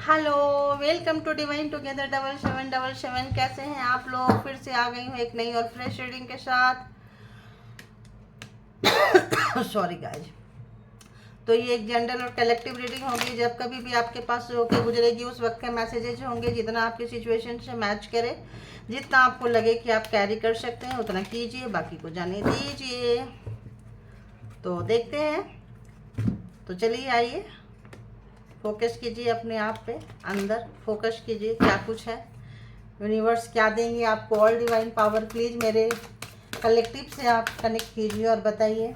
Hello, welcome to divine together 7777। कैसे हैं आप लोग? फिर से आ गई हूँ एक नई और फ्रेश रीडिंग के साथ। Sorry guys. तो ये एक जनरल और कलेक्टिव रीडिंग होगी। जब कभी भी आपके पास होके गुजरेगी उस वक्त के मैसेजेज होंगे, जितना आपकी सिचुएशन से मैच करे, जितना आपको लगे कि आप कैरी कर सकते हैं उतना कीजिए, बाकी को जाने दीजिए। तो देखते हैं। तो चलिए आइए, फोकस कीजिए अपने आप पे, अंदर फोकस कीजिए क्या कुछ है, यूनिवर्स क्या देंगे आपको। ऑल डिवाइन पावर प्लीज़ मेरे कलेक्टिव से आप कनेक्ट कीजिए और बताइए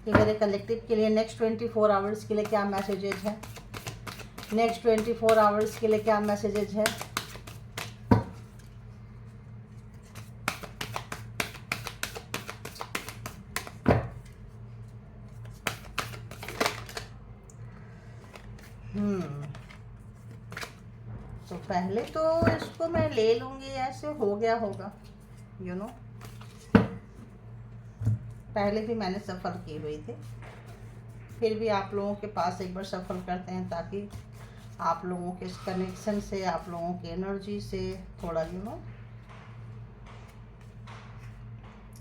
कि मेरे कलेक्टिव के लिए नेक्स्ट 24 आवर्स के लिए क्या मैसेजेज है। नेक्स्ट 24 आवर्स के लिए क्या मैसेजेज है। तो पहले तो इसको मैं ले लूँगी, ऐसे हो गया होगा, यू नो। पहले भी मैंने सफ़र की हुई थी, फिर भी आप लोगों के पास एक बार सफ़र करते हैं ताकि आप लोगों के इस कनेक्शन से, आप लोगों की एनर्जी से थोड़ा यू नो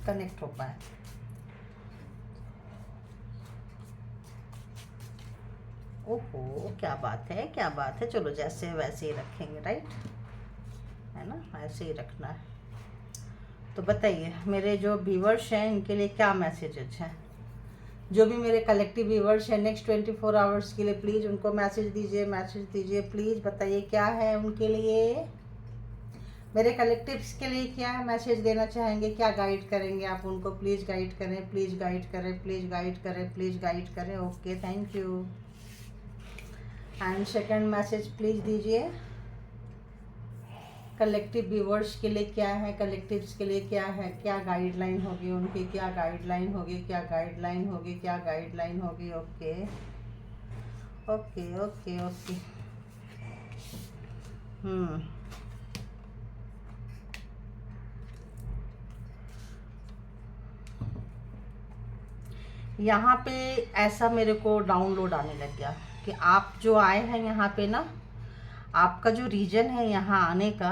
कनेक्ट हो पाए। ओहो, क्या बात है, क्या बात है। चलो जैसे वैसे ही रखेंगे, राइट है ना, ऐसे ही रखना है। तो बताइए मेरे जो व्यूवर्स हैं इनके लिए क्या मैसेजेस हैं। जो भी मेरे कलेक्टिव व्यूवर्स हैं नेक्स्ट 24 आवर्स के लिए प्लीज़ उनको मैसेज दीजिए प्लीज़ बताइए क्या है उनके लिए। मेरे कलेक्टिव्स के लिए क्या मैसेज देना चाहेंगे, क्या गाइड करेंगे आप उनको। प्लीज़ गाइड करें, प्लीज़ गाइड करें, प्लीज़ गाइड करें, प्लीज़ गाइड करें। Okay, thank you. And second message please दीजिए कलेक्टिव व्यूवर्स के लिए क्या है, कलेक्टिव्स के लिए क्या है, क्या गाइडलाइन होगी उनकी, क्या गाइडलाइन होगी, क्या गाइडलाइन होगी, क्या गाइडलाइन होगी। Okay okay okay okay. यहाँ पे ऐसा मेरे को डाउनलोड आने लग गया कि आप जो आए हैं यहाँ पे ना, आपका जो रीजन है यहाँ आने का,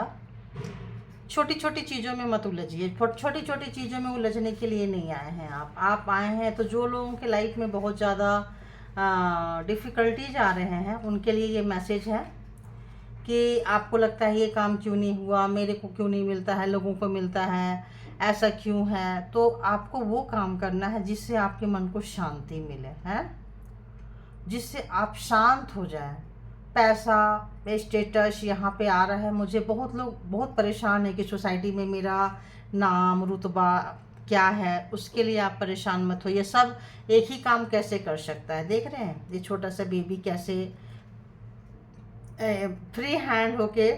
छोटी छोटी चीज़ों में मत उलझिए। छोटी छोटी चीज़ों में उलझने के लिए नहीं आए हैं आप आए हैं तो जो लोगों के लाइफ में बहुत ज़्यादा डिफ़िकल्टीज आ रहे हैं उनके लिए ये मैसेज है कि आपको लगता है ये काम क्यों नहीं हुआ, मेरे को क्यों नहीं मिलता है, लोगों को मिलता है, ऐसा क्यों है। तो आपको वो काम करना है जिससे आपके मन को शांति मिले, है, जिससे आप शांत हो जाएं। पैसा, स्टेटस यहाँ पे आ रहा है, मुझे बहुत लोग बहुत परेशान है कि सोसाइटी में मेरा नाम रुतबा क्या है, उसके लिए आप परेशान मत हो। ये सब एक ही काम कैसे कर सकता है। देख रहे हैं ये छोटा सा बेबी कैसे फ्री हैंड होके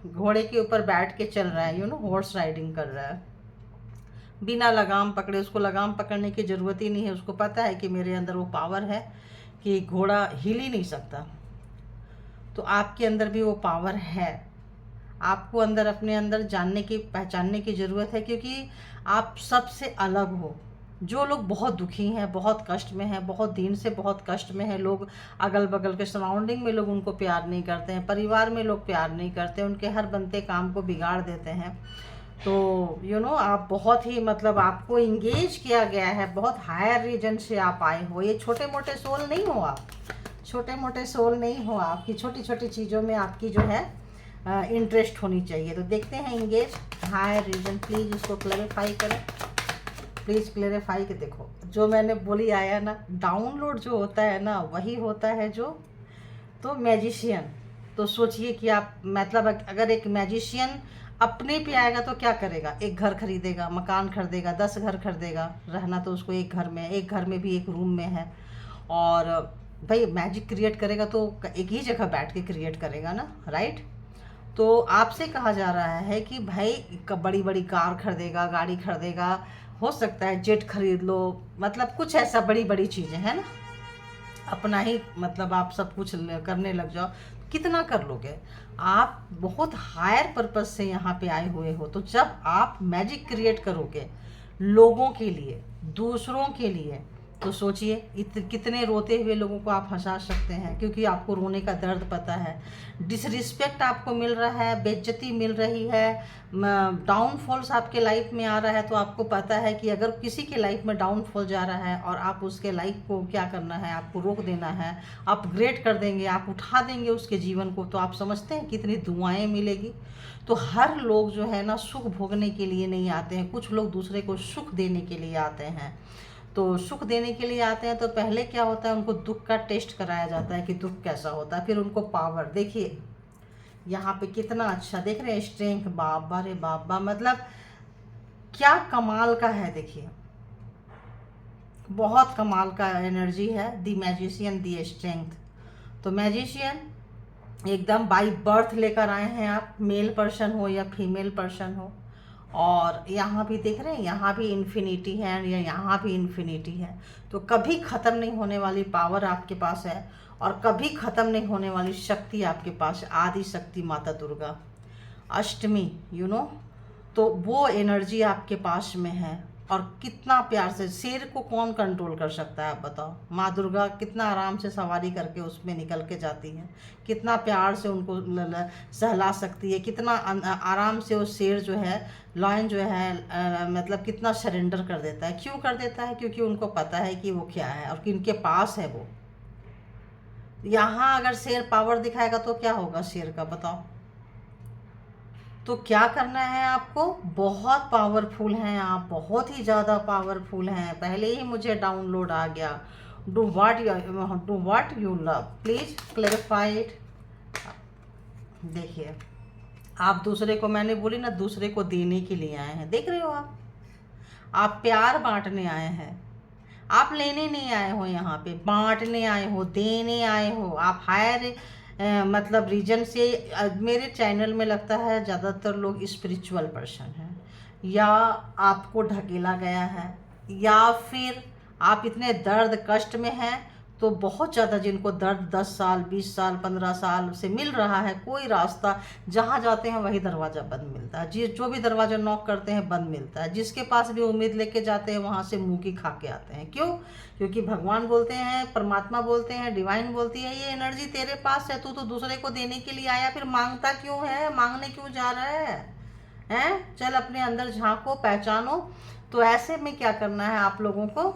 घोड़े के ऊपर बैठ के चल रहा है, यू नो, हॉर्स राइडिंग कर रहा है बिना लगाम पकड़े। उसको लगाम पकड़ने की ज़रूरत ही नहीं है, उसको पता है कि मेरे अंदर वो पावर है कि घोड़ा हिल ही नहीं सकता। तो आपके अंदर भी वो पावर है। आपको अंदर अपने अंदर जानने की, पहचानने की ज़रूरत है, क्योंकि आप सबसे अलग हो। जो लोग बहुत दुखी हैं, बहुत कष्ट में हैं, बहुत दिन से बहुत कष्ट में हैं, लोग अगल बगल के सराउंडिंग में लोग उनको प्यार नहीं करते हैं, परिवार में लोग प्यार नहीं करते, उनके हर बनते काम को बिगाड़ देते हैं। तो यू नो आप बहुत ही मतलब आपको इंगेज किया गया है, बहुत हायर रीजन से आप आए हो। ये छोटे मोटे सोल नहीं हो आप, छोटे मोटे सोल नहीं हो। आपकी छोटी छोटी चीज़ों में आपकी जो है इंटरेस्ट होनी चाहिए। तो देखते हैं इंगेज हायर रीजन, प्लीज़ इसको क्लैरिफाई करें, प्लीज़ क्लैरिफाई के। देखो जो मैंने बोली आया ना, डाउनलोड जो होता है ना वही होता है जो, तो मैजिशियन। तो सोचिए कि आप मतलब अगर एक मैजिशियन अपने पे आएगा तो क्या करेगा, एक घर खरीदेगा, मकान खरीदेगा, 10 घर खरीदेगा, रहना तो उसको एक घर में, एक घर में भी एक रूम में है। और भाई मैजिक क्रिएट करेगा तो एक ही जगह बैठ के क्रिएट करेगा ना, राइट। तो आपसे कहा जा रहा है कि भाई बड़ी बड़ी कार खरीदेगा, गाड़ी खरीदेगा, हो सकता है जेट खरीद लो, मतलब कुछ ऐसा बड़ी बड़ी चीज़ें हैं ना, अपना ही मतलब आप सब कुछ करने लग जाओ, कितना कर लोगे आप। बहुत हायर पर्पस से यहाँ पे आए हुए हो। तो जब आप मैजिक क्रिएट करोगे लोगों के लिए, दूसरों के लिए, तो सोचिए कितने रोते हुए लोगों को आप हंसा सकते हैं, क्योंकि आपको रोने का दर्द पता है। डिसरिस्पेक्ट आपको मिल रहा है, बेइज्जती मिल रही है, डाउनफॉल्स आपके लाइफ में आ रहा है, तो आपको पता है कि अगर किसी के लाइफ में डाउनफॉल जा रहा है और आप उसके लाइफ को क्या करना है, आपको रोक देना है, अपग्रेड कर देंगे, आप उठा देंगे उसके जीवन को, तो आप समझते हैं कितनी दुआएं मिलेगी। तो हर लोग जो है ना सुख भोगने के लिए नहीं आते हैं, कुछ लोग दूसरे को सुख देने के लिए आते हैं। तो सुख देने के लिए आते हैं तो पहले क्या होता है, उनको दुख का टेस्ट कराया जाता है कि दुख कैसा होता है, फिर उनको पावर देखिए यहाँ पे कितना अच्छा देख रहे हैं, स्ट्रेंथ, बाबा रे बाबा, मतलब क्या कमाल का है। देखिए बहुत कमाल का एनर्जी है। दी मैजिशियन, दी स्ट्रेंथ। तो मैजिशियन एकदम बाई बर्थ लेकर आए हैं आप, मेल पर्सन हो या फीमेल पर्सन हो। और यहाँ भी देख रहे हैं, यहाँ भी इन्फिनिटी है या यहाँ भी इन्फिनिटी है। तो कभी ख़त्म नहीं होने वाली पावर आपके पास है और कभी ख़त्म नहीं होने वाली शक्ति आपके पास है। आदि शक्ति माता दुर्गा, अष्टमी, तो वो एनर्जी आपके पास में है। और कितना प्यार से, शेर को कौन कंट्रोल कर सकता है आप बताओ। माँ दुर्गा कितना आराम से सवारी करके उसमें निकल के जाती हैं, कितना प्यार से उनको सहला सकती है, कितना आराम से वो शेर जो है, लॉयन जो है, मतलब कितना सरेंडर कर देता है। क्यों कर देता है? क्योंकि उनको पता है कि वो क्या है और किनके पास है वो। यहाँ अगर शेर पावर दिखाएगा तो क्या होगा शेर का, बताओ। तो क्या करना है आपको, बहुत पावरफुल हैं आप, बहुत ही ज़्यादा पावरफुल हैं। पहले ही मुझे डाउनलोड आ गया। Do what you love, please clarify it. देखिए आप दूसरे को, मैंने बोली ना, दूसरे को देने के लिए आए हैं। देख रहे हो आप प्यार बांटने आए हैं, आप लेने नहीं आए हो, यहाँ पे बांटने आए हो, देने आए हो। आप हायर मतलब रीजन से, मेरे चैनल में लगता है ज़्यादातर लोग स्पिरिचुअल पर्सन हैं, या आपको ढकेला गया है, या फिर आप इतने दर्द कष्ट में हैं। तो बहुत ज़्यादा जिनको दर्द 10 साल 20 साल 15 साल से मिल रहा है, कोई रास्ता, जहाँ जाते हैं वही दरवाज़ा बंद मिलता है, जो भी दरवाज़ा नॉक करते हैं बंद मिलता है, जिसके पास भी उम्मीद लेके जाते हैं वहाँ से मुँह की खा के आते हैं। क्यों? क्योंकि भगवान बोलते हैं, परमात्मा बोलते हैं, डिवाइन बोलती है, ये एनर्जी तेरे पास है, तू तो दूसरे को देने के लिए आया, फिर मांगता क्यों है, मांगने क्यों जा रहा है? चल अपने अंदर झांको, पहचानो। तो ऐसे में क्या करना है आप लोगों को,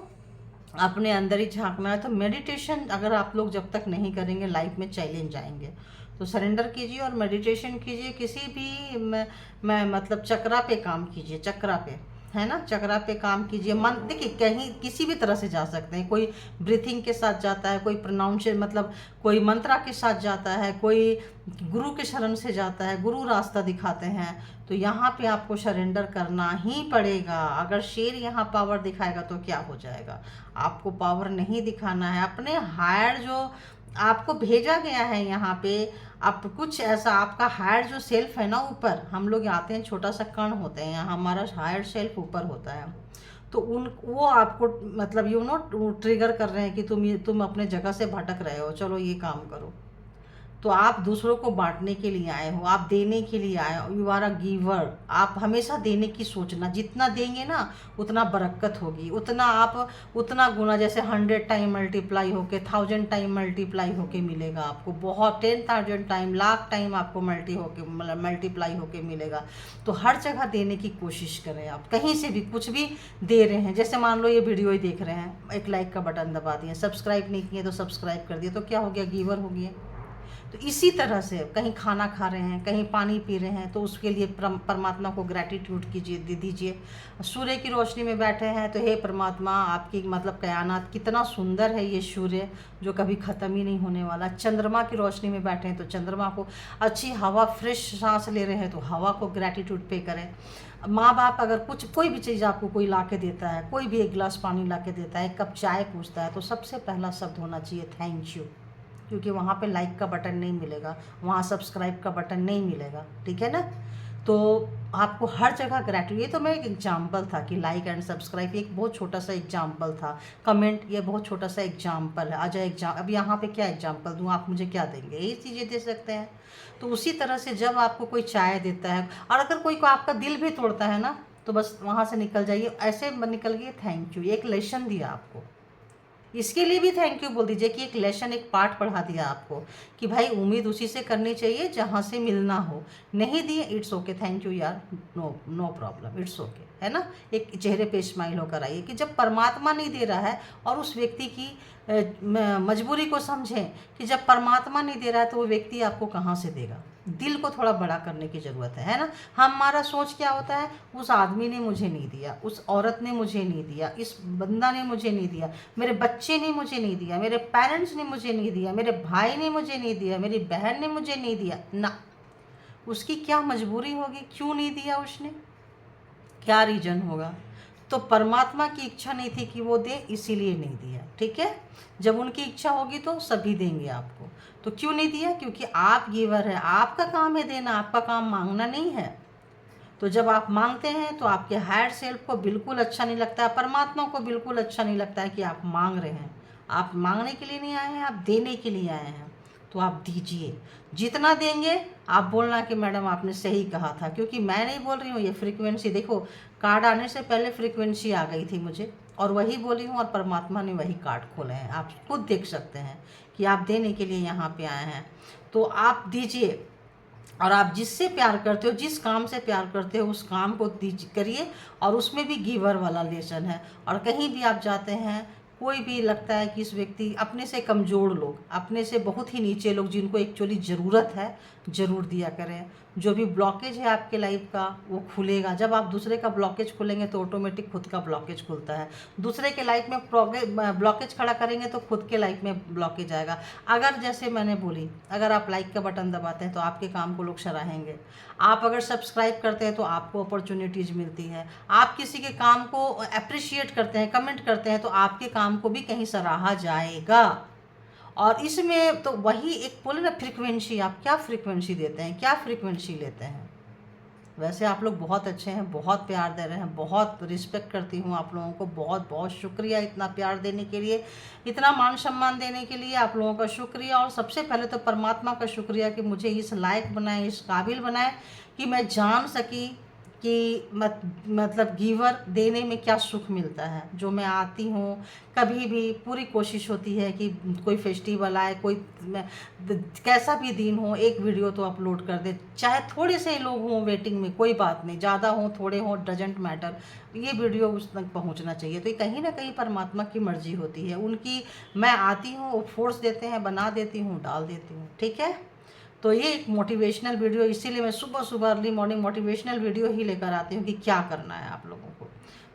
अपने अंदर ही झांकना है। तो मेडिटेशन अगर आप लोग जब तक नहीं करेंगे, लाइफ में चैलेंज आएंगे। तो सरेंडर कीजिए और मेडिटेशन कीजिए, किसी भी मतलब चक्रा पे काम कीजिए, चक्रा पे, है ना, चक्रा पे काम कीजिए। मन देखिए कहीं किसी भी तरह से जा सकते हैं, कोई ब्रीथिंग के साथ जाता है, कोई प्रोनाउंसिएशन मतलब कोई मंत्रा के साथ जाता है, कोई गुरु के शरण से जाता है, गुरु रास्ता दिखाते हैं। तो यहाँ पे आपको सरेंडर करना ही पड़ेगा। अगर शेर यहाँ पावर दिखाएगा तो क्या हो जाएगा, आपको पावर नहीं दिखाना है। अपने हायर जो आपको भेजा गया है यहाँ पे, आप कुछ ऐसा, आपका हायर जो सेल्फ है ना, ऊपर हम लोग आते हैं, छोटा सा कण होते हैं, हमारा हायर सेल्फ ऊपर होता है। तो वो आपको मतलब ट्रिगर कर रहे हैं कि तुम अपने जगह से भटक रहे हो, चलो ये काम करो। तो आप दूसरों को बांटने के लिए आए हो, आप देने के लिए आए हो। You are a giver. आप हमेशा देने की सोचना, जितना देंगे ना उतना बरकत होगी, उतना गुना, जैसे 100 टाइम मल्टीप्लाई होके 1000 टाइम मल्टीप्लाई होके मिलेगा आपको, बहुत 10,000 टाइम, लाख टाइम आपको मल्टीप्लाई होके मिलेगा। तो हर जगह देने की कोशिश करें। आप कहीं से भी कुछ भी दे रहे हैं, जैसे मान लो ये वीडियो ही देख रहे हैं, एक लाइक का बटन दबा दिए, सब्सक्राइब नहीं किए तो सब्सक्राइब कर दिए, तो क्या हो गया, गिवर हो गया। तो इसी तरह से कहीं खाना खा रहे हैं, कहीं पानी पी रहे हैं, तो उसके लिए परमात्मा को ग्रैटिट्यूड कीजिए, दे दीजिए। सूर्य की रोशनी में बैठे हैं तो हे परमात्मा, आपकी मतलब कायनात कितना सुंदर है, ये सूर्य जो कभी ख़त्म ही नहीं होने वाला। चंद्रमा की रोशनी में बैठे हैं तो चंद्रमा को, अच्छी हवा, फ्रेश सांस ले रहे हैं तो हवा को ग्रैटिट्यूड पे करें। माँ बाप अगर कोई भी चीज़ आपको कोई ला के देता है, कोई भी एक गिलास पानी ला के देता है, एक कप चाय पूछता है, तो सबसे पहला शब्द होना चाहिए थैंक यू। क्योंकि वहाँ पे लाइक का बटन नहीं मिलेगा, वहाँ सब्सक्राइब का बटन नहीं मिलेगा, ठीक है ना। तो आपको हर जगह ग्रेटिट्यूड, ये तो मैं एक एग्जांपल था कि लाइक एंड सब्सक्राइब, एक बहुत छोटा सा एग्जांपल था। कमेंट, ये बहुत छोटा सा एग्जांपल है। अब यहाँ पे क्या एग्जांपल दूँ, आप मुझे क्या देंगे, यही चीज़ें दे सकते हैं। तो उसी तरह से जब आपको कोई चाय देता है, और अगर कोई को आपका दिल भी तोड़ता है ना, तो बस वहाँ से निकल जाइए, ऐसे निकल गए थैंक यू, एक लेसन दिया आपको। इसके लिए भी थैंक यू बोल दीजिए कि एक लेसन, एक पाठ पढ़ा दिया आपको कि भाई उम्मीद उसी से करनी चाहिए जहाँ से मिलना हो। नहीं दिए, इट्स ओके, थैंक यू यार, no no problem, it's okay, है ना। एक चेहरे पे स्माइल होकर आइए कि जब परमात्मा नहीं दे रहा है और उस व्यक्ति की मजबूरी को समझें कि जब परमात्मा नहीं दे रहा है तो वो व्यक्ति आपको कहाँ से देगा। दिल को थोड़ा बड़ा करने की ज़रूरत है ना। हमारा सोच क्या होता है, उस आदमी ने मुझे नहीं दिया, उस औरत ने मुझे नहीं दिया, इस बंदा ने मुझे नहीं दिया, मेरे बच्चे ने मुझे नहीं दिया, मेरे पेरेंट्स ने मुझे नहीं दिया, मेरे भाई ने मुझे नहीं दिया, मेरी बहन ने मुझे नहीं दिया ना। उसकी क्या मजबूरी होगी, क्यों नहीं दिया उसने, क्या रीजन होगा। तो परमात्मा की इच्छा नहीं थी कि वो दे, इसीलिए नहीं दिया, ठीक है। जब उनकी इच्छा होगी तो सभी देंगे आपको। तो क्यों नहीं दिया, क्योंकि आप गिवर है, आपका काम है देना, आपका काम मांगना नहीं है। तो जब आप मांगते हैं तो आपके हायर सेल्फ को बिल्कुल अच्छा नहीं लगता है, परमात्मा को बिल्कुल अच्छा नहीं लगता है कि आप मांग रहे हैं। आप मांगने के लिए नहीं आए हैं, आप देने के लिए आए हैं। तो आप दीजिए, जितना देंगे आप बोलना कि मैडम आपने सही कहा था, क्योंकि मैं नहीं बोल रही हूँ, ये फ्रीक्वेंसी देखो, कार्ड आने से पहले फ्रीक्वेंसी आ गई थी मुझे, और वही बोली हूँ, और परमात्मा ने वही कार्ड खोले हैं। आप खुद देख सकते हैं कि आप देने के लिए यहाँ पे आए हैं। तो आप दीजिए, और आप जिससे प्यार करते हो, जिस काम से प्यार करते हो, उस काम को करिए। और उसमें भी गिवर वाला लेसन है। और कहीं भी आप जाते हैं, कोई भी लगता है कि इस व्यक्ति, अपने से कमज़ोर लोग, अपने से बहुत ही नीचे लोग जिनको एक्चुअली ज़रूरत है, ज़रूर दिया करें। जो भी ब्लॉकेज है आपके लाइफ का वो खुलेगा। जब आप दूसरे का ब्लॉकेज खोलेंगे तो ऑटोमेटिक खुद का ब्लॉकेज खुलता है। दूसरे के लाइफ में ब्लॉकेज खड़ा करेंगे तो खुद के लाइफ में ब्लॉकेज आएगा। अगर जैसे मैंने बोली, अगर आप लाइक का बटन दबाते हैं तो आपके काम को लोग सराहेंगे। आप अगर सब्सक्राइब करते हैं तो आपको अपॉर्चुनिटीज़ मिलती है। आप किसी के काम को अप्रिशिएट करते हैं, कमेंट करते हैं, तो आपके काम को भी कहीं सराहा जाएगा। और इसमें तो वही एक बोले ना फ्रीक्वेंसी, आप क्या फ्रीक्वेंसी देते हैं, क्या फ्रीक्वेंसी लेते हैं। वैसे आप लोग बहुत अच्छे हैं, बहुत प्यार दे रहे हैं, बहुत रिस्पेक्ट करती हूँ आप लोगों को, बहुत बहुत शुक्रिया इतना प्यार देने के लिए, इतना मान सम्मान देने के लिए। आप लोगों का शुक्रिया। और सबसे पहले तो परमात्मा का शुक्रिया कि मुझे इस लायक बनाए, इस काबिल बनाए कि मैं जान सकी कि मतलब गिवर देने में क्या सुख मिलता है। जो मैं आती हूँ, कभी भी पूरी कोशिश होती है कि कोई फेस्टिवल आए, कोई कैसा भी दिन हो, एक वीडियो तो अपलोड कर दे। चाहे थोड़े से लोग हों वेटिंग में, कोई बात नहीं, ज़्यादा हों थोड़े हों, डजेंट मैटर, ये वीडियो उस तक पहुंचना चाहिए। तो ये कहीं ना कहीं परमात्मा की मर्जी होती है उनकी। मैं आती हूँ, वो फोर्स देते हैं, बना देती हूँ, डाल देती हूँ, ठीक है। तो ये एक मोटिवेशनल वीडियो, इसीलिए मैं सुबह सुबह अर्ली मॉर्निंग मोटिवेशनल वीडियो ही लेकर आती हूँ कि क्या करना है आप लोगों को।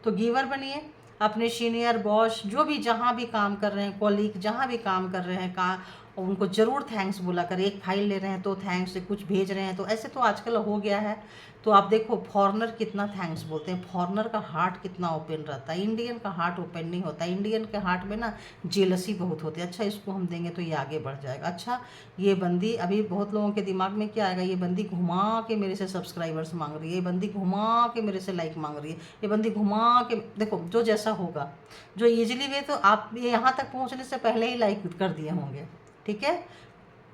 तो गिवर बनिए। अपने सीनियर, बॉस, जो भी जहाँ भी काम कर रहे हैं, कॉलीग जहाँ भी काम कर रहे हैं, उनको ज़रूर थैंक्स बोला करें। एक फाइल ले रहे हैं तो थैंक्स, कुछ भेज रहे हैं तो, ऐसे तो आजकल हो गया है। तो आप देखो फॉरेनर कितना थैंक्स बोलते हैं, फॉरेनर का हार्ट कितना ओपन रहता है, इंडियन का हार्ट ओपन नहीं होता। इंडियन के हार्ट में ना जेलसी बहुत होती है। अच्छा इसको हम देंगे तो ये आगे बढ़ जाएगा। अच्छा ये बंदी, अभी बहुत लोगों के दिमाग में क्या आएगा, ये बंदी घुमा के मेरे से सब्सक्राइबर्स मांग रही है, ये बंदी घुमा के मेरे से लाइक मांग रही है, ये बंदी घुमा के, देखो जो जैसा होगा, जो ईजिली वे, तो आप ये यहाँ तक पहुँचने से पहले ही लाइक कर दिए होंगे, ठीक है।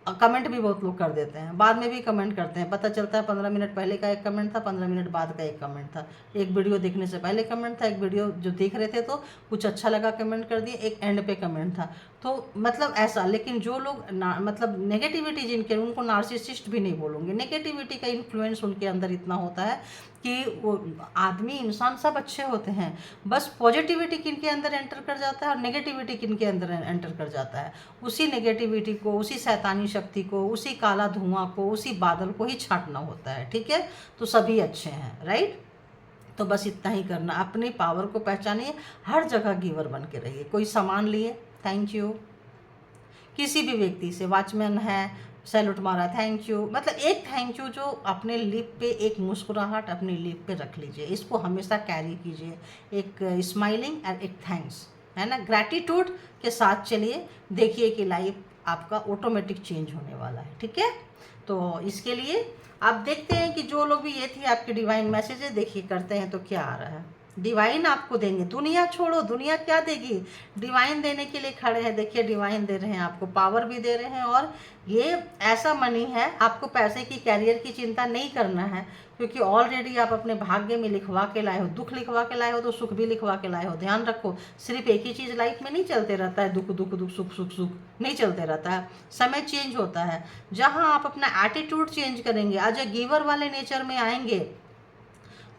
कमेंट भी बहुत लोग कर देते हैं, बाद में भी कमेंट करते हैं, पता चलता है 15 मिनट पहले का एक कमेंट था, 15 मिनट बाद का एक कमेंट था, एक वीडियो देखने से पहले कमेंट था, एक वीडियो जो देख रहे थे तो कुछ अच्छा लगा कमेंट कर दिए, एक एंड पे कमेंट था। तो मतलब ऐसा। लेकिन जो लोग मतलब नेगेटिविटी जिनके, उनको नार्सिसिस्ट भी नहीं बोलूँगी, नेगेटिविटी का इन्फ्लुएंस उनके अंदर इतना होता है कि वो आदमी, इंसान सब अच्छे होते हैं, बस पॉजिटिविटी किनके अंदर एंटर कर जाता है और नेगेटिविटी किनके अंदर एंटर कर जाता है, उसी नेगेटिविटी को, उसी शैतानी शक्ति को, उसी काला धुआं को, उसी बादल को ही छांटना होता है, ठीक है। तो सभी अच्छे हैं, राइट। तो बस इतना ही करना, अपनी पावर को पहचानिए, हर जगह गिवर बन के रहिए। कोई सामान लिए, थैंक यू। किसी भी व्यक्ति से, वॉचमैन है, सैल्यूट मारा, थैंक यू। मतलब एक थैंक यू जो अपने लिप पे, एक मुस्कुराहट अपने लिप पे रख लीजिए, इसको हमेशा कैरी कीजिए। एक स्माइलिंग एंड एक थैंक्स, है ना, ग्रैटिट्यूड के साथ चलिए। देखिए कि लाइफ आपका ऑटोमेटिक चेंज होने वाला है, ठीक है। तो इसके लिए आप देखते हैं कि जो लोग भी, ये थी आपकी डिवाइन मैसेजेस, देखिए करते हैं तो क्या आ रहा है। डिवाइन आपको देंगे। दुनिया छोड़ो, दुनिया क्या देगी, डिवाइन देने के लिए खड़े हैं। देखिए डिवाइन दे रहे हैं आपको, पावर भी दे रहे हैं, और ये ऐसा मनी है, आपको पैसे की, कैरियर की चिंता नहीं करना है, क्योंकि ऑलरेडी आप अपने भाग्य में लिखवा के लाए हो। दुख लिखवा के लाए हो तो सुख भी लिखवा के लाए हो। ध्यान रखो, सिर्फ एक ही चीज़ लाइफ में नहीं चलते रहता है, दुख दुख दुख सुख सुख सुख नहीं चलते रहता है, समय चेंज होता है। जहाँ आप अपना एटीट्यूड चेंज करेंगे, एज ए गिवर वाले नेचर में आएंगे,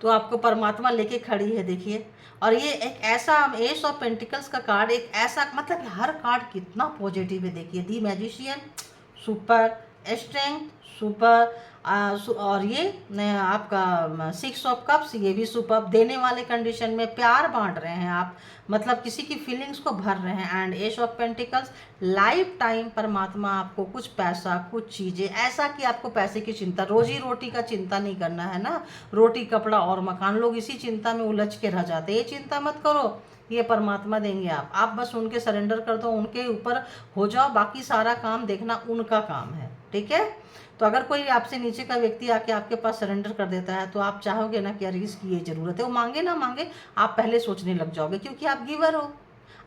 तो आपको परमात्मा लेके खड़ी है। देखिए, और ये एक ऐसा एस ऑफ पेंटिकल्स का कार्ड, एक ऐसा मतलब हर कार्ड कितना पॉजिटिव है। देखिए, दी मैजिशियन सुपर, स्ट्रेंथ सुपर, और ये आपका 6 ऑफ कप्स, ये भी सुपर। देने वाले कंडीशन में प्यार बांट रहे हैं आप, मतलब किसी की फीलिंग्स को भर रहे हैं। And S of pentacles, life time परमात्मा आपको कुछ पैसा, कुछ चीज़ें, ऐसा कि आपको पैसे की चिंता, रोजी रोटी का चिंता नहीं करना है ना। रोटी कपड़ा और मकान, लोग इसी चिंता में उलझ के रह जाते हैं। ये चिंता मत करो, ये परमात्मा देंगे। आप बस उनके सरेंडर कर दो, उनके ऊपर हो जाओ, बाकी सारा काम देखना उनका काम है। ठीक है, तो अगर कोई आपसे नीचे का व्यक्ति आके आपके पास सरेंडर कर देता है, तो आप चाहोगे ना कि यार इसकी ये ज़रूरत है, वो मांगे ना मांगे, आप पहले सोचने लग जाओगे, क्योंकि आप गिवर हो,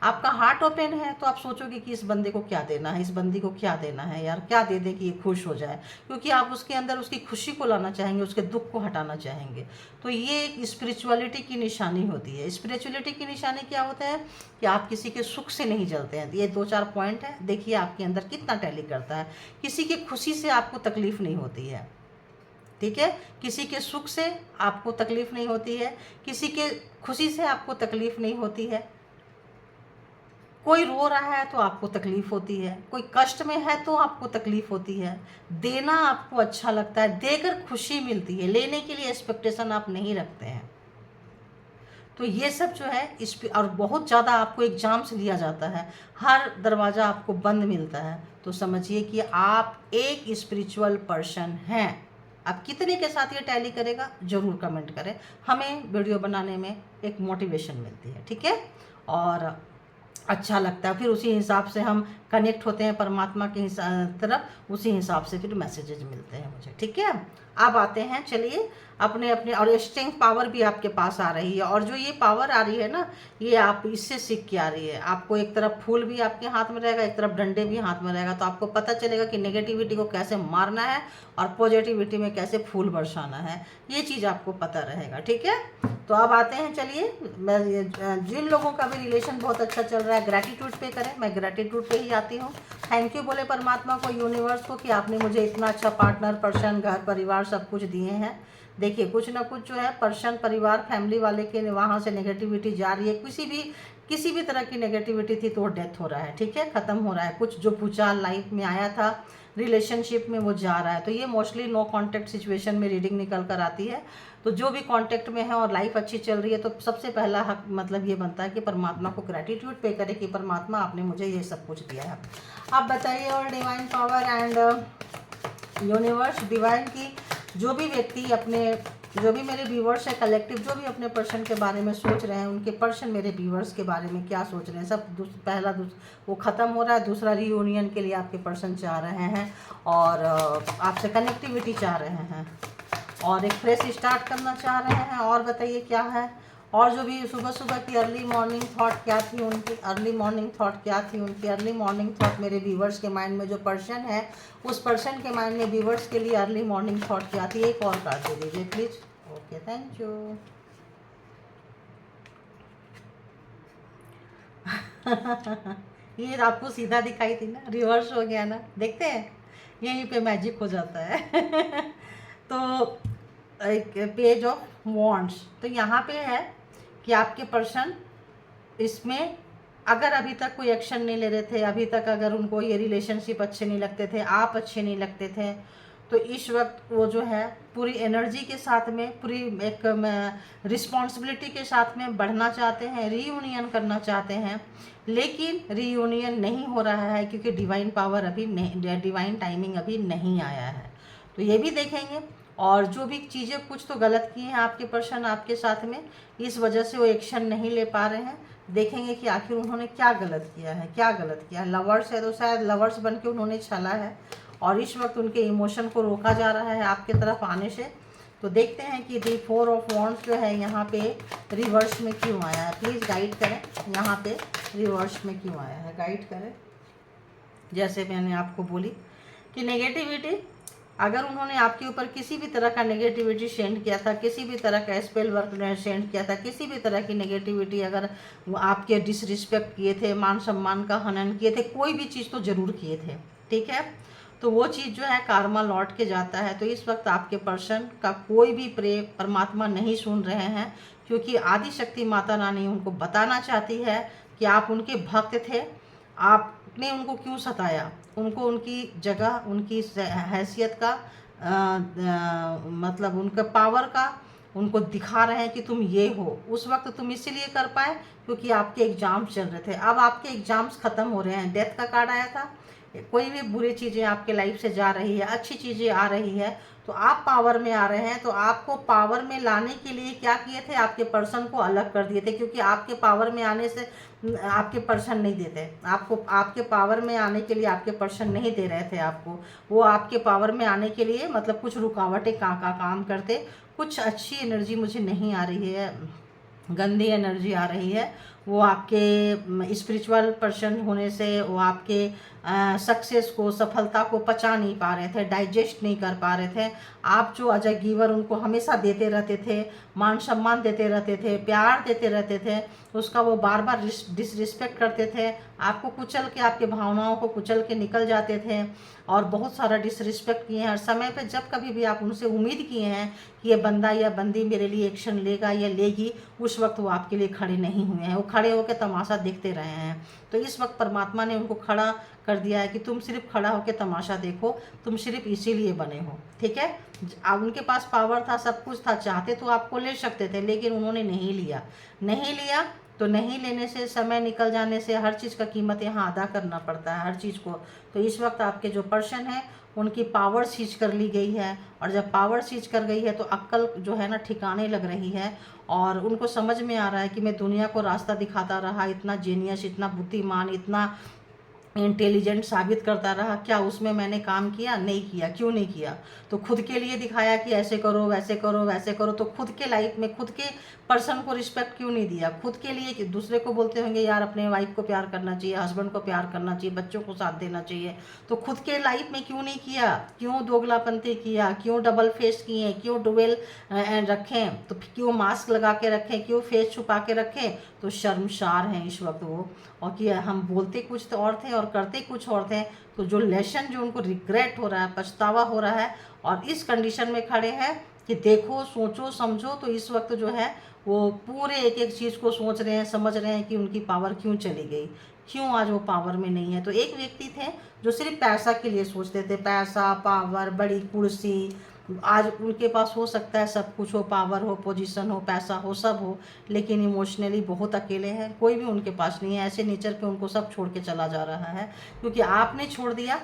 आपका हार्ट ओपन है। तो आप सोचोगे कि इस बंदे को क्या देना है, इस बंदी को क्या देना है, यार क्या दे दे कि ये खुश हो जाए, क्योंकि आप उसके अंदर उसकी खुशी को लाना चाहेंगे, उसके दुख को हटाना चाहेंगे। तो ये एक स्पिरिचुअलिटी की निशानी होती है। स्पिरिचुअलिटी की निशानी क्या होता है कि आप किसी के सुख से नहीं जलते हैं। ये 2-4 पॉइंट है, देखिए आपके अंदर कितना टैली करता है। किसी की खुशी से आपको तकलीफ नहीं होती है, ठीक है, किसी के सुख से आपको तकलीफ नहीं होती है, किसी के खुशी से आपको तकलीफ नहीं होती है। कोई रो रहा है तो आपको तकलीफ होती है, कोई कष्ट में है तो आपको तकलीफ होती है। देना आपको अच्छा लगता है, देकर खुशी मिलती है, लेने के लिए एक्सपेक्टेशन आप नहीं रखते हैं। तो ये सब जो है इस पे, और बहुत ज़्यादा आपको एग्जाम से लिया जाता है, हर दरवाज़ा आपको बंद मिलता है, तो समझिए कि आप एक स्पिरिचुअल पर्सन हैं। अब कितने के साथ ये टैली करेगा ज़रूर कमेंट करें, हमें वीडियो बनाने में एक मोटिवेशन मिलती है। ठीक है, और अच्छा लगता है, फिर उसी हिसाब से हम कनेक्ट होते हैं परमात्मा के तरफ, उसी हिसाब से फिर मैसेजेस मिलते हैं मुझे। ठीक है, अब आते हैं, चलिए अपने अपने, और स्ट्रेंथ पावर भी आपके पास आ रही है, और जो ये पावर आ रही है ना, ये आप इससे सीख के आ रही है। आपको एक तरफ फूल भी आपके हाथ में रहेगा, एक तरफ डंडे भी हाथ में रहेगा, तो आपको पता चलेगा कि नेगेटिविटी को कैसे मारना है और पॉजिटिविटी में कैसे फूल बरसाना है, ये चीज़ आपको पता रहेगा। ठीक है, तो अब आते हैं, चलिए जिन लोगों का भी रिलेशन बहुत अच्छा चल रहा है, ग्रैटिट्यूड पे करें। मैं ग्रैटिट्यूड पे ही आती हूँ। थैंक यू बोले परमात्मा को, यूनिवर्स को, कि आपने मुझे इतना अच्छा पार्टनर, पर्सन, घर परिवार सब कुछ दिए हैं। देखिए, कुछ ना कुछ जो है पर्सन, परिवार, फैमिली वाले के वहाँ से नेगेटिविटी जा रही है, किसी भी तरह की नेगेटिविटी थी तो वो डेथ हो रहा है। ठीक है, ख़त्म हो रहा है। कुछ जो भूचाल लाइफ में आया था रिलेशनशिप में, वो जा रहा है। तो ये मोस्टली नो कॉन्टैक्ट सिचुएशन में रीडिंग निकल कर आती है। तो जो भी कांटेक्ट में है और लाइफ अच्छी चल रही है, तो सबसे पहला हक मतलब ये बनता है कि परमात्मा को ग्रैटिट्यूड पे करे कि परमात्मा आपने मुझे ये सब कुछ दिया है। आप बताइए, और divine power and universe, divine की जो भी व्यक्ति अपने, जो भी मेरे व्यूवर्स है कलेक्टिव, जो भी अपने पर्सन के बारे में सोच रहे हैं, उनके पर्सन मेरे व्यूवर्स के बारे में क्या सोच रहे हैं, सब पहला वो ख़त्म हो रहा है, दूसरा रीयूनियन के लिए आपके पर्सन चाह रहे हैं, और आपसे कनेक्टिविटी चाह रहे हैं, और एक फ्रेश स्टार्ट करना चाह रहे हैं। और बताइए क्या है, और जो भी सुबह सुबह की अर्ली मॉर्निंग थॉट क्या थी उनकी, अर्ली मॉर्निंग थॉट मेरे व्यूवर्स के माइंड में, जो पर्सन है उस पर्सन के माइंड में व्यूवर्स के लिए अर्ली मॉर्निंग थॉट क्या थी। एक और कार्ड दे दीजिए प्लीज़। Okay, thank you. ये आपको सीधा दिखाई थी ना, रिवर्स हो गया ना, देखते हैं यहीं पे मैजिक हो जाता है। तो एक पेज ऑफ वॉन्ड्स, तो यहाँ पे है कि आपके पर्सन इसमें अगर अभी तक कोई एक्शन नहीं ले रहे थे, अभी तक अगर उनको ये रिलेशनशिप अच्छे नहीं लगते थे, आप अच्छे नहीं लगते थे, तो इस वक्त वो जो है पूरी एनर्जी के साथ में, पूरी एक रिस्पॉन्सिबिलिटी के साथ में बढ़ना चाहते हैं, रीयूनियन करना चाहते हैं, लेकिन रीयूनियन नहीं हो रहा है क्योंकि डिवाइन पावर अभी नहीं, डिवाइन टाइमिंग अभी नहीं आया है। तो ये भी देखेंगे, और जो भी चीज़ें कुछ तो गलत की हैं आपके पर्सन आपके साथ में, इस वजह से वो एक्शन नहीं ले पा रहे हैं। देखेंगे कि आखिर उन्होंने क्या गलत किया है, क्या गलत किया है। लवर्स है तो शायद लवर्स बन के उन्होंने छला है, और इस वक्त उनके इमोशन को रोका जा रहा है आपके तरफ आने से, तो देखते हैं कि दी 4 ऑफ वॉन्ड्स जो है यहाँ पे रिवर्स में क्यों आया है। प्लीज़ गाइड करें, यहाँ पे रिवर्स में क्यों आया है, गाइड करें। जैसे मैंने आपको बोली कि नेगेटिविटी, अगर उन्होंने आपके ऊपर किसी भी तरह का नेगेटिविटी सेंड किया था, किसी भी तरह का स्पेल वर्क सेंड किया था, किसी भी तरह की नेगेटिविटी, अगर वो आपके डिसरिस्पेक्ट किए थे, मान सम्मान का हनन किए थे, कोई भी चीज़ तो ज़रूर किए थे, ठीक है, तो वो चीज़ जो है कार्मा लौट के जाता है। तो इस वक्त आपके पर्सन का कोई भी प्रे परमात्मा नहीं सुन रहे हैं, क्योंकि आदि शक्ति माता रानी उनको बताना चाहती है कि आप उनके भक्त थे, आपने उनको क्यों सताया, उनको उनकी जगह, उनकी हैसियत का मतलब उनका पावर का उनको दिखा रहे हैं कि तुम ये हो। उस वक्त तुम इसीलिए कर पाए क्योंकि आपके एग्ज़ाम्स चल रहे थे। अब आपके एग्ज़ाम्स ख़त्म हो रहे हैं, डेथ का कार्ड आया था। कोई भी बुरी चीज़ें आपके लाइफ से जा रही है, अच्छी चीज़ें आ रही है, तो आप पावर में आ रहे हैं। तो आपको पावर में लाने के लिए क्या किए थे, आपके पर्सन को अलग कर दिए थे, क्योंकि आपके पावर में आने से आपके पर्सन नहीं देते आपको, आपके पावर में आने के लिए आपके पर्सन नहीं दे रहे थे आपको। वो आपके पावर में आने के लिए मतलब कुछ रुकावटें काम करते। कुछ अच्छी एनर्जी मुझे नहीं आ रही है, गंदी एनर्जी आ रही है। वो आपके स्पिरिचुअल पर्सन होने से वो आपके सक्सेस को, सफलता को पचा नहीं पा रहे थे, डाइजेस्ट नहीं कर पा रहे थे। आप जो अजय गिवर उनको हमेशा देते रहते थे, मान सम्मान देते रहते थे, प्यार देते रहते थे, उसका वो बार बार डिसरिस्पेक्ट करते थे, आपको कुचल के, आपके भावनाओं को कुचल के निकल जाते थे और बहुत सारा डिसरिस्पेक्ट किए हैं। और समय पे जब कभी भी आप उनसे उम्मीद किए हैं कि ये बंदा या बंदी मेरे लिए एक्शन लेगा या लेगी, उस वक्त वो आपके लिए खड़े नहीं हुए हैं, वो खड़े होकर तमाशा देखते रहे हैं। तो इस वक्त परमात्मा ने उनको खड़ा कर दिया है कि तुम सिर्फ खड़ा होकर तमाशा देखो, तुम सिर्फ इसीलिए बने हो, ठीक है। अब उनके पास पावर था, सब कुछ था, चाहते तो आपको ले सकते थे, लेकिन उन्होंने नहीं लिया। नहीं लिया तो नहीं लेने से, समय निकल जाने से हर चीज़ का कीमत यहाँ अदा करना पड़ता है, हर चीज़ को। तो इस वक्त आपके जो पर्सन है उनकी पावर सीज कर ली गई है, और जब पावर सीज कर गई है तो अक्ल जो है ना ठिकाने लग रही है, और उनको समझ में आ रहा है कि मैं दुनिया को रास्ता दिखाता रहा, इतना जीनियस, इतना बुद्धिमान, इतना इंटेलिजेंट साबित करता रहा, क्या उसमें मैंने काम किया? नहीं किया। क्यों नहीं किया? तो खुद के लिए दिखाया कि ऐसे करो, वैसे करो, वैसे करो। तो खुद के लाइफ में खुद के पर्सन को रिस्पेक्ट क्यों नहीं दिया? खुद के लिए कि दूसरे को बोलते होंगे यार अपने वाइफ को प्यार करना चाहिए, हस्बैंड को प्यार करना चाहिए, बच्चों को साथ देना चाहिए, तो खुद के लाइफ में क्यों नहीं किया? क्यों दोगलापंती किया? क्यों डबल फेस किए? क्यों डुवेल रखें? तो क्यों मास्क लगा के रखें? क्यों फेस छुपा के रखें? तो शर्मसार हैं इस वक्त वो, और कि हम बोलते कुछ तो और थे और करते कुछ और थे। तो जो लेसन जो उनको रिग्रेट हो रहा है, पछतावा हो रहा है, और इस कंडीशन में खड़े हैं कि देखो, सोचो, समझो। तो इस वक्त जो है वो पूरे एक एक चीज़ को सोच रहे हैं, समझ रहे हैं कि उनकी पावर क्यों चली गई, क्यों आज वो पावर में नहीं है। तो एक व्यक्ति थे जो सिर्फ पैसा के लिए सोचते थे, पैसा, पावर, बड़ी कुर्सी। आज उनके पास हो सकता है सब कुछ हो, पावर हो, पोजीशन हो, पैसा हो, सब हो, लेकिन इमोशनली बहुत अकेले हैं, कोई भी उनके पास नहीं है। ऐसे नेचर पे उनको सब छोड़ के चला जा रहा है, क्योंकि आपने छोड़ दिया।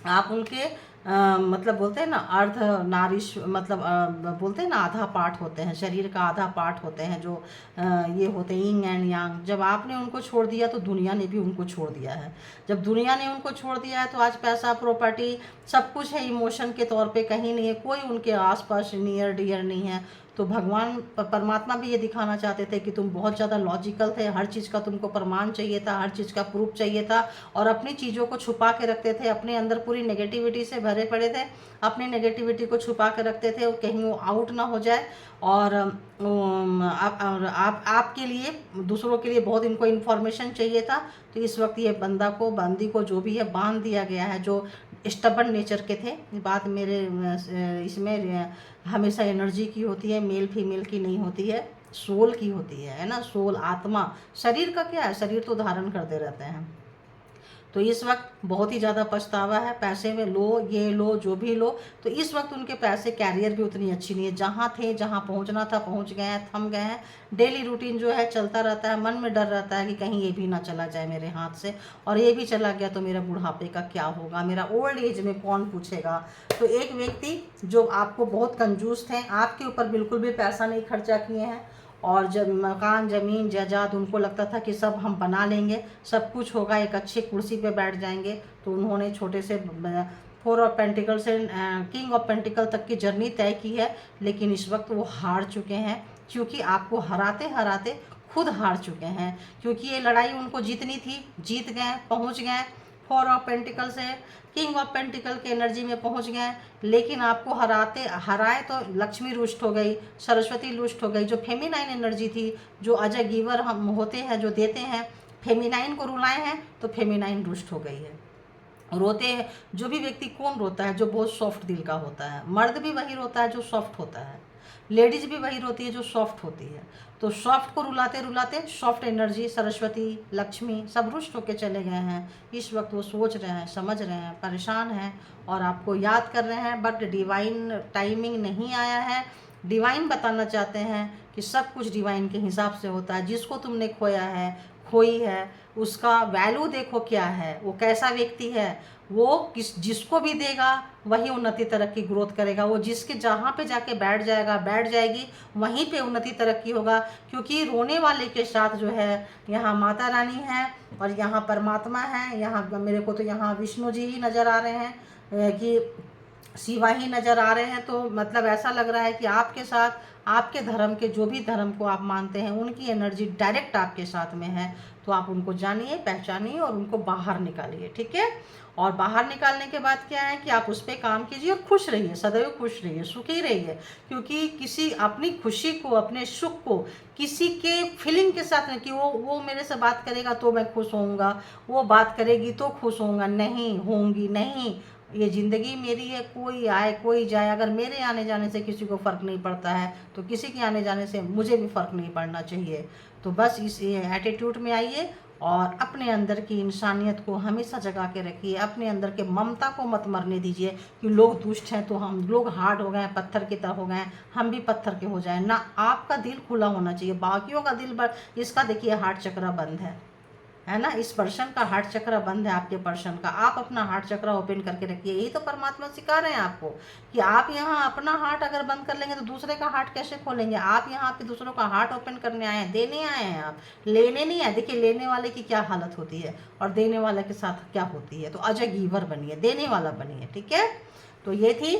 आप उनके मतलब बोलते हैं ना अर्ध नारीश, मतलब बोलते हैं ना आधा पार्ट होते हैं, शरीर का आधा पार्ट होते हैं जो ये होते हैं यिंग एंड यांग। जब आपने उनको छोड़ दिया तो दुनिया ने भी उनको छोड़ दिया है। जब दुनिया ने उनको छोड़ दिया है तो आज पैसा, प्रॉपर्टी, सब कुछ है, इमोशन के तौर पे कहीं नहीं है, कोई उनके आसपास नियर डियर नहीं है। तो भगवान परमात्मा भी ये दिखाना चाहते थे कि तुम बहुत ज़्यादा लॉजिकल थे, हर चीज़ का तुमको प्रमाण चाहिए था, हर चीज़ का प्रूफ चाहिए था, और अपनी चीज़ों को छुपा के रखते थे, अपने अंदर पूरी नेगेटिविटी से भरे पड़े थे, अपनी नेगेटिविटी को छुपा के रखते थे, कहीं वो आउट ना हो जाए। और आपके लिए, दूसरों के लिए बहुत इनको इन्फॉर्मेशन चाहिए था। तो इस वक्त ये बंदा को, बंदी को जो भी है बांध दिया गया है, जो स्टबर्न नेचर के थे। बात मेरे इसमें हमेशा एनर्जी की होती है, मेल फीमेल की नहीं होती है, सोल की होती है ना, सोल, आत्मा। शरीर का क्या है, शरीर तो धारण करते रहते हैं। तो इस वक्त बहुत ही ज़्यादा पछतावा है, पैसे में लो, ये लो, जो भी लो। तो इस वक्त उनके पैसे, कैरियर भी उतनी अच्छी नहीं है, जहाँ थे, जहाँ पहुँचना था पहुँच गए हैं, थम गए हैं। डेली रूटीन जो है चलता रहता है, मन में डर रहता है कि कहीं ये भी ना चला जाए मेरे हाथ से, और ये भी चला गया तो मेरा बुढ़ापे का क्या होगा, मेरा ओल्ड एज में कौन पूछेगा। तो एक व्यक्ति जो आपको बहुत कंजूस थे, आपके ऊपर बिल्कुल भी पैसा नहीं खर्चा किए हैं, और जब मकान, ज़मीन, जायदाद, उनको लगता था कि सब हम बना लेंगे, सब कुछ होगा, एक अच्छी कुर्सी पे बैठ जाएंगे। तो उन्होंने छोटे से 4 ऑफ पेंटिकल से किंग ऑफ पेंटिकल तक की जर्नी तय की है, लेकिन इस वक्त वो हार चुके हैं, क्योंकि आपको हराते हराते खुद हार चुके हैं, क्योंकि ये लड़ाई उनको जीतनी थी, जीत गए, पहुंच गए। 4 ऑफ पेंटिकल से किंग ऑफ पेंटिकल की एनर्जी में पहुंच गए, लेकिन आपको हराए तो लक्ष्मी रुष्ट हो गई, सरस्वती रुष्ट हो गई। जो फेमिनाइन एनर्जी थी, जो अजय गिवर हम होते हैं, जो देते हैं, फेमिनाइन को रुलाए हैं तो फेमिनाइन रुष्ट हो गई है। रोते हैं जो भी व्यक्ति, कौन रोता है? जो बहुत सॉफ्ट दिल का होता है। मर्द भी वही रोता है जो सॉफ्ट होता है, लेडीज भी वही रोती है जो सॉफ्ट होती है। तो सॉफ्ट को रुलाते रुलाते सॉफ्ट एनर्जी, सरस्वती, लक्ष्मी सब रुष्ट होके चले गए हैं। इस वक्त वो सोच रहे हैं, समझ रहे हैं, परेशान हैं और आपको याद कर रहे हैं, बट डिवाइन टाइमिंग नहीं आया है। डिवाइन बताना चाहते हैं कि सब कुछ डिवाइन के हिसाब से होता है। जिसको तुमने खोया है, खोई है, उसका वैल्यू देखो क्या है, वो कैसा व्यक्ति है। वो जिसको भी देगा वही उन्नति तरक्की ग्रोथ करेगा। वो जिसके जहाँ पे जाके बैठ जाएगा, बैठ जाएगी, वहीं पे उन्नति तरक्की होगा। क्योंकि रोने वाले के साथ जो है यहाँ माता रानी है और यहाँ परमात्मा है। यहाँ मेरे को तो यहाँ विष्णु जी ही नज़र आ रहे हैं कि शिवा ही नज़र आ रहे हैं। तो मतलब ऐसा लग रहा है कि आपके साथ, आपके धर्म के, जो भी धर्म को आप मानते हैं, उनकी एनर्जी डायरेक्ट आपके साथ में है। तो आप उनको जानिए, पहचानिए और उनको बाहर निकालिए, ठीक है। और बाहर निकालने के बाद क्या है कि आप उस पर काम कीजिए और खुश रहिए, सदैव खुश रहिए, सुखी रहिए। क्योंकि किसी अपनी खुशी को, अपने सुख को किसी के फीलिंग के साथ नहीं कि वो मेरे से बात करेगा तो मैं खुश होऊंगा, वो बात करेगी तो खुश होऊंगा, नहीं होंगी, नहीं। ये ज़िंदगी मेरी है, कोई आए कोई जाए, अगर मेरे आने जाने से किसी को फ़र्क नहीं पड़ता है तो किसी के आने जाने से मुझे भी फ़र्क नहीं पड़ना चाहिए। तो बस इस एटीट्यूड में आइए और अपने अंदर की इंसानियत को हमेशा जगा के रखिए। अपने अंदर के ममता को मत मरने दीजिए कि लोग दुष्ट हैं तो हम लोग हार्ड हो गए, पत्थर की तरह हो गए, हम भी पत्थर के हो जाएं ना। आपका दिल खुला होना चाहिए, बाकियों का दिल इसका देखिए हार्ट चक्र बंद है ना। इस पर्सन का हार्ट चक्र बंद है, आपके पर्सन का। आप अपना हार्ट चक्र ओपन करके रखिए। यही तो परमात्मा सिखा रहे हैं आपको कि आप यहाँ अपना हार्ट अगर बंद कर लेंगे तो दूसरे का हार्ट कैसे खोलेंगे। आप यहाँ पे दूसरों का हार्ट ओपन करने आए हैं, देने आए हैं, आप लेने नहीं आए। देखिए लेने वाले की क्या हालत होती है और देने वाले के साथ क्या होती है। तो अजय गिवर बनिए, देने वाला बनिए, ठीक है। तो ये थी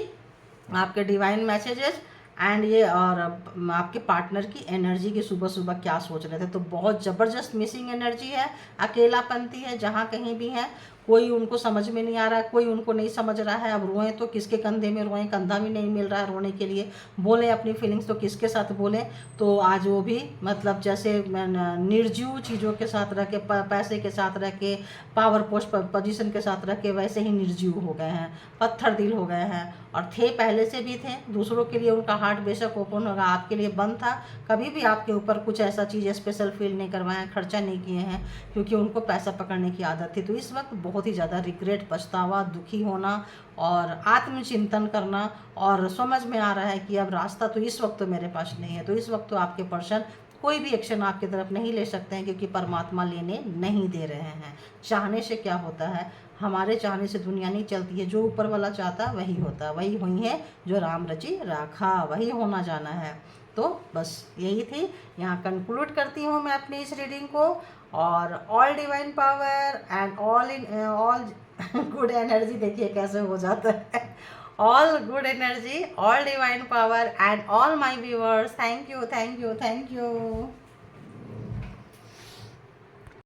आपके डिवाइन मैसेजेस एंड ये, और आपके पार्टनर की एनर्जी की सुबह सुबह क्या सोच रहे थे। तो बहुत ज़बरदस्त मिसिंग एनर्जी है, अकेलापंती है, जहाँ कहीं भी है कोई उनको समझ में नहीं आ रहा है, कोई उनको नहीं समझ रहा है। अब रोएं तो किसके कंधे में रोएं, कंधा भी नहीं मिल रहा है रोने के लिए। बोलें अपनी फीलिंग्स तो किसके साथ बोलें। तो आज वो भी मतलब जैसे निर्जीव चीज़ों के साथ रह के, पैसे के साथ रह के, पावर पोस्ट पोजीशन के साथ रह के वैसे ही निर्जीव हो गए हैं, पत्थर दिल हो गए हैं। और थे पहले से भी थे, दूसरों के लिए उनका हार्ट बेशक ओपन होगा, आपके लिए बंद था। कभी भी आपके ऊपर कुछ ऐसा चीज़ स्पेशल फील नहीं करवाया, खर्चा नहीं किए हैं, क्योंकि उनको पैसा पकड़ने की आदत थी। तो इस वक्त बहुत ही ज़्यादा रिग्रेट, पछतावा, दुखी होना और आत्मचिंतन करना, और समझ में आ रहा है कि अब रास्ता तो इस वक्त तो मेरे पास नहीं है। तो इस वक्त तो आपके पर्सन कोई भी एक्शन आपकी तरफ नहीं ले सकते हैं, क्योंकि परमात्मा लेने नहीं दे रहे हैं। चाहने से क्या होता है, हमारे चाहने से दुनिया नहीं चलती है। जो ऊपर वाला चाहता वही होता, वही हुई है जो राम रची राखा, वही होना जाना है। तो बस यही थी, यहाँ कंक्लूड करती हूँ मैं अपनी इस रीडिंग को। और all divine power and all good energy, देखिए कैसे हो जाता है। All good energy, all divine power and all my viewers, thank you, thank you, thank you.